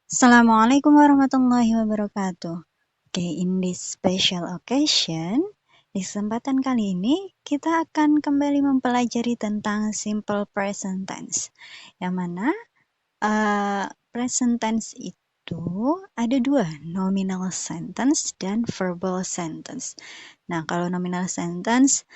Assalamualaikum warahmatullahi wabarakatuh. In this special occasion, di kesempatan kali ini kita akan kembali mempelajari tentang simple present tense. Yang mana present tense itu ada dua, nominal sentence dan verbal sentence. Nah, kalau nominal sentence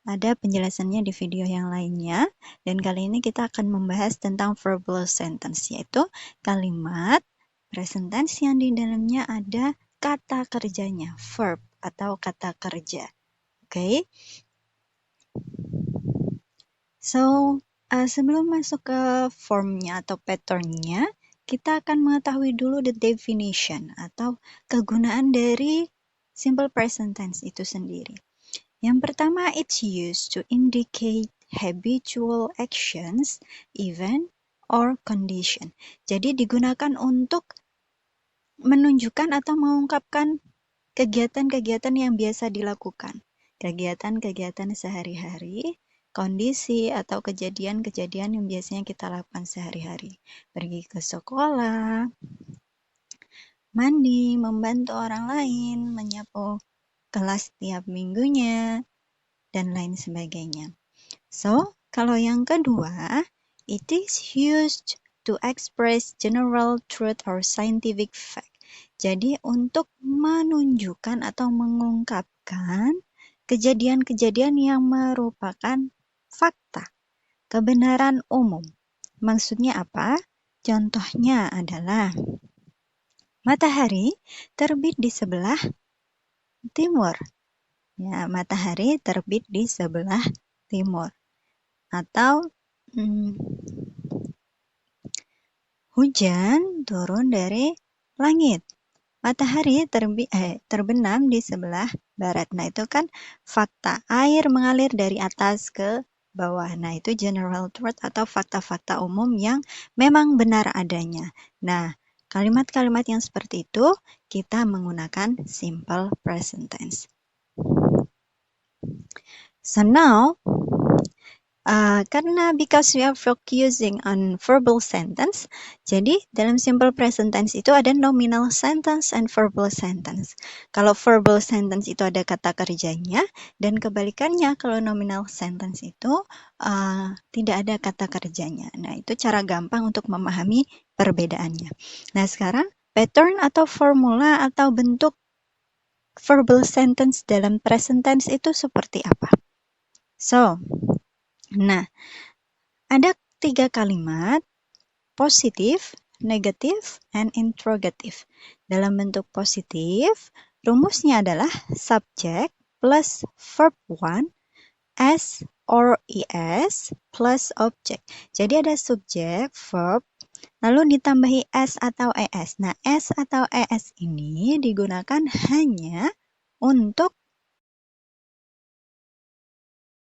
ada penjelasannya di video yang lainnya, dan kali ini kita akan membahas tentang verbal sentence, yaitu kalimat present tense yang di dalamnya ada kata kerjanya, verb atau kata kerja. So, sebelum masuk ke formnya atau patternnya, kita akan mengetahui dulu the definition atau kegunaan dari simple present tense itu sendiri. Yang pertama, it's used to indicate habitual actions, event, or condition. Jadi digunakan untuk menunjukkan atau mengungkapkan kegiatan-kegiatan yang biasa dilakukan. Kegiatan-kegiatan sehari-hari, kondisi atau kejadian-kejadian yang biasanya kita lakukan sehari-hari. Pergi ke sekolah, mandi, membantu orang lain, menyapu kelas tiap minggunya, dan lain sebagainya. So, kalau yang kedua, it is used to express general truth or scientific fact. Jadi, untuk menunjukkan atau mengungkapkan kejadian-kejadian yang merupakan fakta, kebenaran umum. Maksudnya apa? Contohnya adalah matahari terbit di sebelah timur. Ya, matahari terbit di sebelah timur. Atau hujan turun dari langit. Matahari terbenam di sebelah barat. Nah, itu kan fakta. Air mengalir dari atas ke bawah. Nah, itu general truth atau fakta-fakta umum yang memang benar adanya. Nah, kalimat-kalimat yang seperti itu kita menggunakan simple present tense. So now, karena because we are focusing on verbal sentence, jadi dalam simple present tense itu ada nominal sentence and verbal sentence. Kalau verbal sentence itu ada kata kerjanya, dan kebalikannya kalau nominal sentence itu tidak ada kata kerjanya. Nah, itu cara gampang untuk memahami perbedaannya. Nah, sekarang pattern atau formula atau bentuk verbal sentence dalam present tense itu seperti apa? So, nah, ada 3 kalimat, positif, negatif, and interrogative. Dalam bentuk positif, rumusnya adalah subject plus verb 1, S or ES plus object. Jadi ada subjek, verb, lalu ditambahi S atau ES. Nah, S atau ES ini digunakan hanya untuk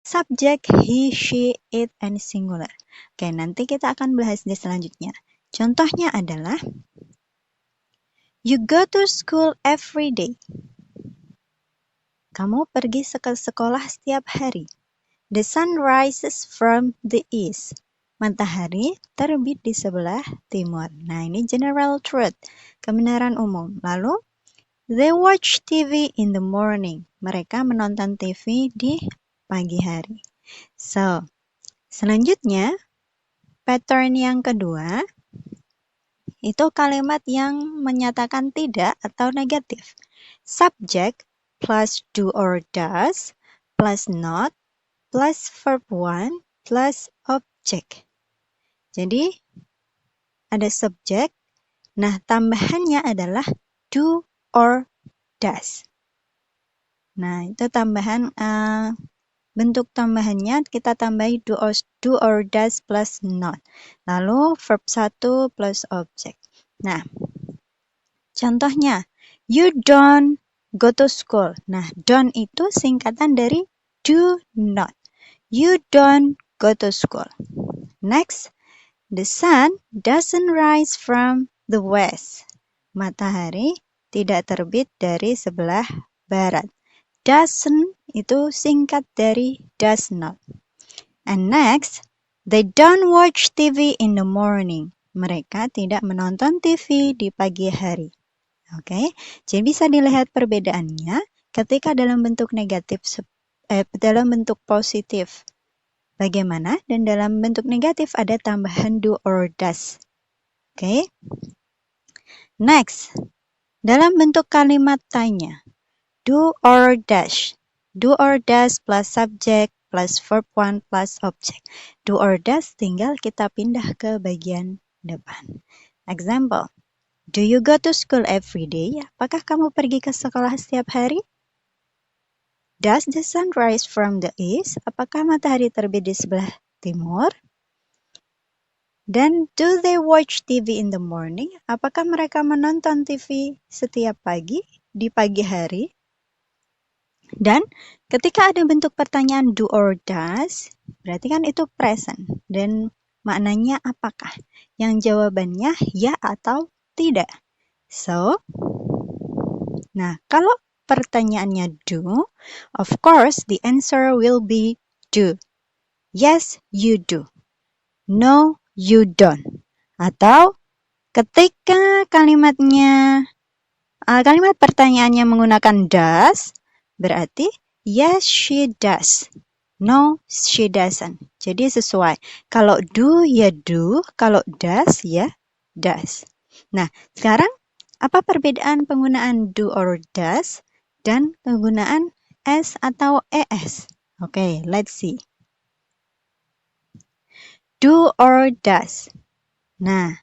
subjek he, she, it, and singular. Oke, nanti kita akan bahas di selanjutnya. Contohnya adalah, you go to school every day. Kamu pergi ke sekolah setiap hari. The sun rises from the east. Matahari terbit di sebelah timur. Nah, ini general truth, kebenaran umum. Lalu, they watch TV in the morning. Mereka menonton TV di pagi hari. So, selanjutnya, pattern yang kedua, itu kalimat yang menyatakan tidak atau negatif. Subject plus do or does plus not plus verb 1 plus object. Jadi, ada subjek. Nah, tambahannya adalah do or does. Nah, itu tambahan bentuk tambahannya kita tambahi do or does plus not. Lalu verb 1 plus object. Nah, contohnya, you don't go to school. Nah, don't itu singkatan dari do not. You don't go to school. Next, the sun doesn't rise from the west. Matahari tidak terbit dari sebelah barat. Doesn't itu singkat dari does not. And next, they don't watch TV in the morning. mereka tidak menonton TV di pagi hari. Oke, jadi bisa dilihat perbedaannya ketika dalam bentuk negatif, dalam bentuk positif bagaimana, dan dalam bentuk negatif ada tambahan do or does. Oke, next, dalam bentuk kalimat tanya, do or dash. Do or does plus subject plus verb 1 plus object. Do or does tinggal kita pindah ke bagian depan. Example, do you go to school every day? Apakah kamu pergi ke sekolah setiap hari? Does the sun rise from the east? Apakah matahari terbit di sebelah timur? Dan do they watch TV in the morning? Apakah mereka menonton TV setiap pagi di pagi hari? Dan ketika ada bentuk pertanyaan do or does, berarti kan itu present. Dan maknanya apakah? Yang jawabannya ya atau tidak. So, nah kalau pertanyaannya do, of course the answer will be do. Yes, you do. No, you don't. Atau ketika kalimat pertanyaannya menggunakan does, berarti yes, she does. No, she doesn't. Jadi sesuai. Kalau do, ya do. Kalau does, ya does. Nah, sekarang apa perbedaan penggunaan do or does dan penggunaan s atau es? Oke, let's see. Do or does. Nah,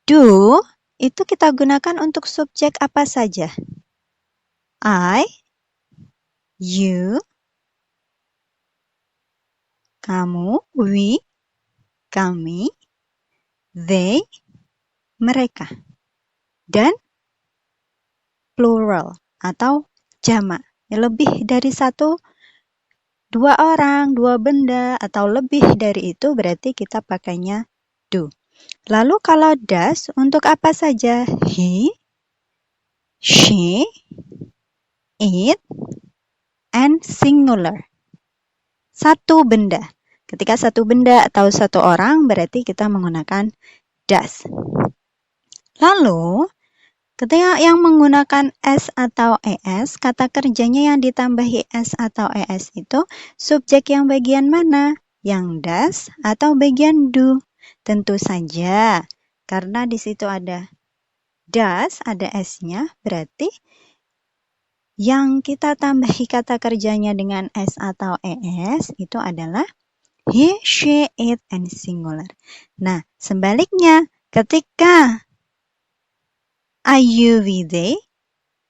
do itu kita gunakan untuk subjek apa saja? I, you, kamu, we, kami, they, mereka. Dan plural atau jamak. Lebih dari satu, dua orang, dua benda, atau lebih dari itu berarti kita pakainya do. Lalu kalau does untuk apa saja? He, she, it, and singular. Satu benda. Ketika satu benda atau satu orang berarti kita menggunakan does. Lalu ketika yang menggunakan s atau es, kata kerjanya yang ditambahi s atau es itu subjek yang bagian mana? Yang does atau bagian do? Tentu saja, karena di situ ada does, ada s-nya, berarti yang kita tambahi kata kerjanya dengan s atau es itu adalah he, she, it, and singular. Nah, sebaliknya, ketika I, you, we, they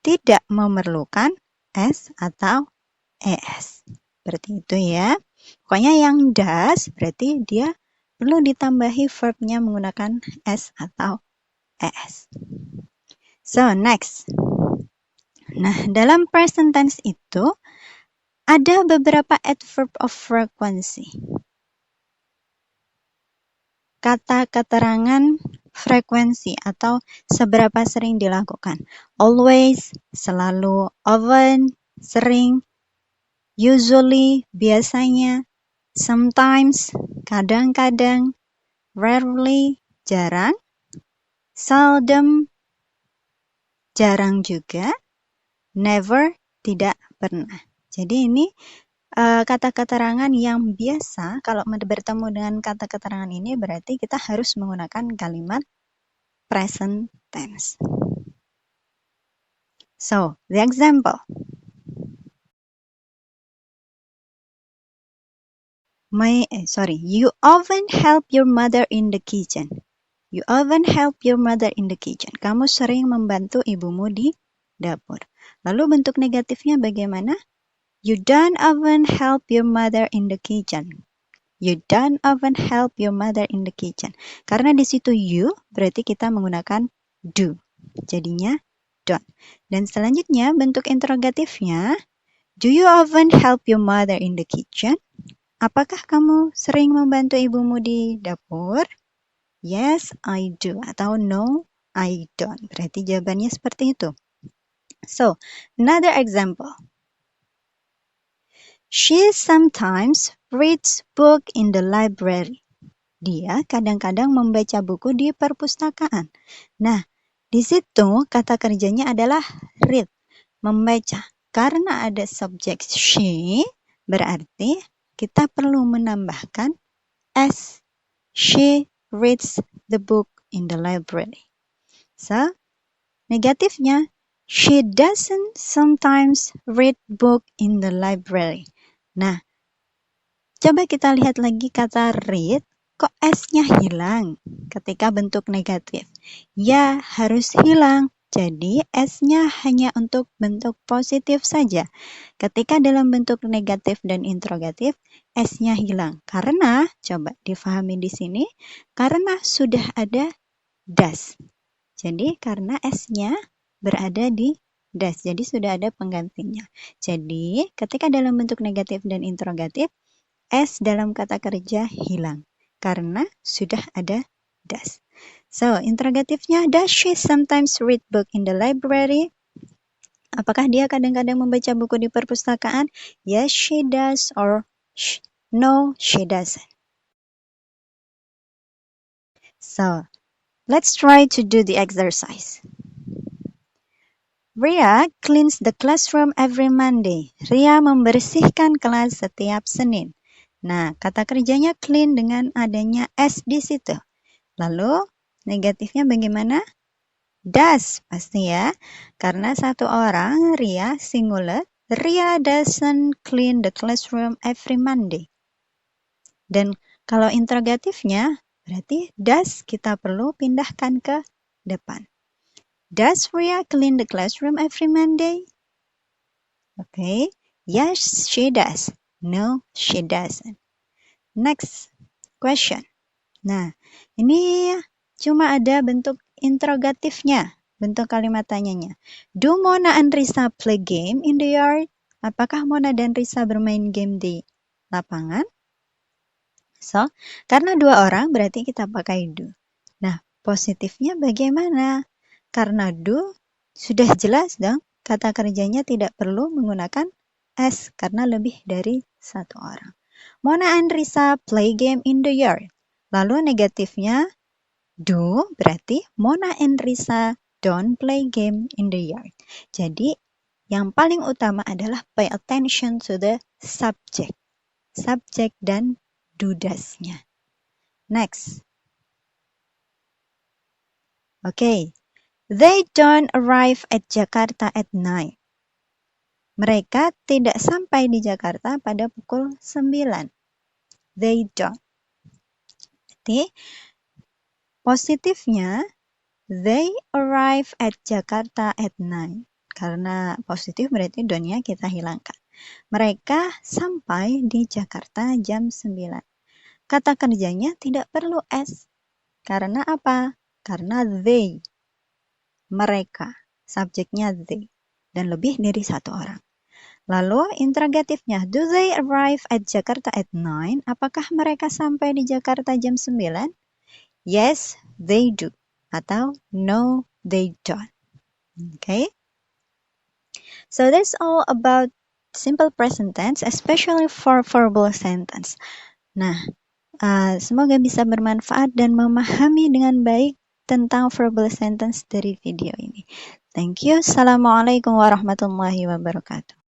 tidak memerlukan s atau es. Seperti itu ya. Pokoknya yang does berarti dia perlu ditambahi verbnya menggunakan s atau es. So, next. Nah, dalam present tense itu ada beberapa adverb of frequency. Kata keterangan frekuensi atau seberapa sering dilakukan. Always, selalu, often, sering, usually, biasanya, sometimes, kadang-kadang, rarely, jarang, seldom, jarang juga, never, tidak pernah. Jadi ini kata keterangan yang biasa. Kalau bertemu dengan kata keterangan ini berarti kita harus menggunakan kalimat present tense. So, the example. You often help your mother in the kitchen. You often help your mother in the kitchen. Kamu sering membantu ibumu di dapur. Lalu bentuk negatifnya bagaimana? You don't often help your mother in the kitchen. You don't often help your mother in the kitchen. Karena di situ you berarti kita menggunakan do. Jadinya don't. Dan selanjutnya bentuk interrogatifnya, do you often help your mother in the kitchen? Apakah kamu sering membantu ibumu di dapur? Yes, I do. Atau no, I don't. Berarti jawabannya seperti itu. So, another example. She sometimes reads book in the library. dia kadang-kadang membaca buku di perpustakaan. Nah, di situ kata kerjanya adalah read, membaca. Karena ada subjek she, berarti kita perlu menambahkan as she reads the book in the library. So, negatifnya, she doesn't sometimes read book in the library. Nah, coba kita lihat lagi kata read, kok S-nya hilang ketika bentuk negatif? Ya, harus hilang. Jadi, S-nya hanya untuk bentuk positif saja. Ketika dalam bentuk negatif dan interrogatif, S-nya hilang. Karena, coba difahami di sini, karena sudah ada does. Jadi, karena S-nya berada di does. Jadi, sudah ada penggantinya. Jadi, ketika dalam bentuk negatif dan interrogatif, S dalam kata kerja hilang karena sudah ada does. So, interrogatifnya, does she sometimes read book in the library? Apakah dia kadang-kadang membaca buku di perpustakaan? Yes, she does, or no, she doesn't. So, let's try to do the exercise. Ria cleans the classroom every Monday. Ria membersihkan kelas setiap Senin. Nah, kata kerjanya clean dengan adanya S di situ. Lalu, negatifnya bagaimana? Does, pasti ya. Karena satu orang, Ria, singular. Ria doesn't clean the classroom every Monday. Dan kalau interrogatifnya, berarti does kita perlu pindahkan ke depan. Does Ria clean the classroom every Monday? Okay. Yes, she does. No, she doesn't. Next question. Nah, ini cuma ada bentuk interrogatifnya, bentuk kalimat tanyanya. Do Mona and Risa play game in the yard? Apakah Mona dan Risa bermain game di lapangan? So, karena dua orang berarti kita pakai do. Nah, positifnya bagaimana? Karena do sudah jelas dong, kata kerjanya tidak perlu menggunakan as karena lebih dari satu orang. Mona and Risa play game in the yard. Lalu negatifnya do berarti Mona and Risa don't play game in the yard. Jadi yang paling utama adalah pay attention to the subject. Subjek dan do-does-nya. Next. Okay. They don't arrive at Jakarta at 9. Mereka tidak sampai di Jakarta pada pukul 9. They don't. Jadi, positifnya, they arrive at Jakarta at 9. Karena positif berarti don't-nya kita hilangkan. Mereka sampai di Jakarta jam 9. Kata kerjanya tidak perlu S. Karena apa? Karena they. Mereka. Subjeknya they. Dan lebih dari satu orang. Lalu interrogatifnya, do they arrive at Jakarta at 9? Apakah mereka sampai di Jakarta jam 9? Yes, they do. Atau no, they don't. Okay? So that's all about simple present tense, especially for verbal sentence. Nah, semoga bisa bermanfaat dan memahami dengan baik tentang verbal sentence dari video ini. Thank you. Assalamualaikum warahmatullahi wabarakatuh.